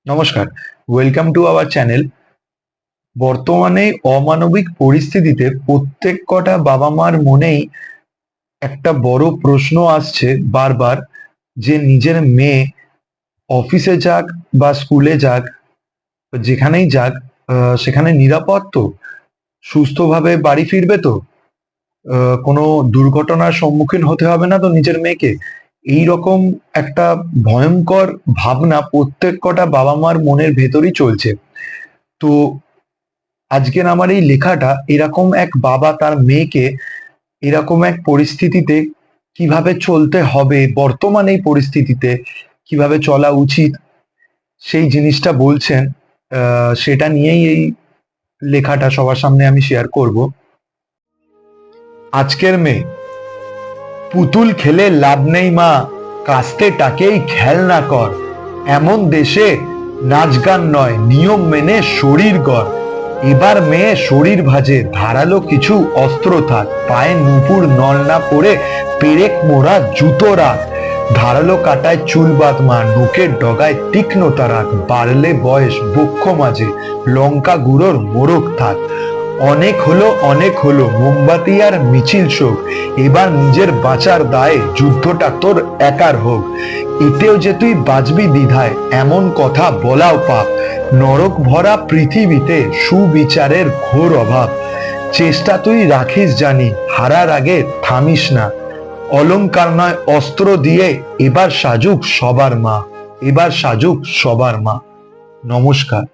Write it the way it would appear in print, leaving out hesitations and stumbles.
নমস্কার, welcome to our channel. বর্তমানে অমানবিক পরিস্থিতিতে প্রত্যেক কটা বাবা মার মনেই একটা বড় প্রশ্ন আসছে বারবার, যে নিজের মেয়ে অফিসে যাক বা স্কুলে যাক, যেখানেই যাক, সেখানে নিরাপদ তো, সুস্থভাবে বাড়ি ফিরবে তো, কোনো দুর্ঘটনার সম্মুখীন হতে হবে না তো নিজের মেয়েকে। এই রকম একটা ভয়ঙ্কর ভাবনা প্রত্যেক কটা বাবা মার মনের ভেতরই চলছে। তো আজকের আমার এই লেখাটা এরকম এক বাবা তার মেয়েকে এরকম এক পরিস্থিতিতে কিভাবে চলতে হবে, বর্তমান এই পরিস্থিতিতে কিভাবে চলা উচিত, সেই জিনিসটা বলছেন। সেটা নিয়েই এই লেখাটা সবার সামনে আমি শেয়ার করব। আজকের মেয়ে, পুতুল খেলে লাভ নেই মা, কাস্তে টাকেই খেলনা কর। এমন দেশে নাচ গান নয়, নিয়ম মেনে শরীর গড়। এবার মেয়ে শরীর ভাজে, ধারালো কিছু অস্ত্র থাক। পায়ে নুপুর নল না পড়ে পেরেক মোড়া জুতো রাখ। ধারালো কাটায় চুল বাঁধ মা, নোকের ডগায় তীক্ষ্ণতা রাখ। বাড়লে বয়স বক্ষ মাঝে, লঙ্কা গুঁড়োর মোড়ক থাক। অনেক হলো অনেক হলো, মোমবাতি আর মিছিল শোক। এবার নিজের বাঁচার দায়ে যুদ্ধটা তোর একার হোক। এতেও যে তুই বাঁচবি দ্বিধায়, এমন কথা বলাও পাপ। নরক ভরা পৃথিবীতে সুবিচারের ঘোর অভাব। চেষ্টা তুই রাখিস জানি, হারার আগে থামিস না। অলংকার নয় অস্ত্র দিয়ে এবার সাজুক সবার মা, এবার সাজুক সবার মা। নমস্কার।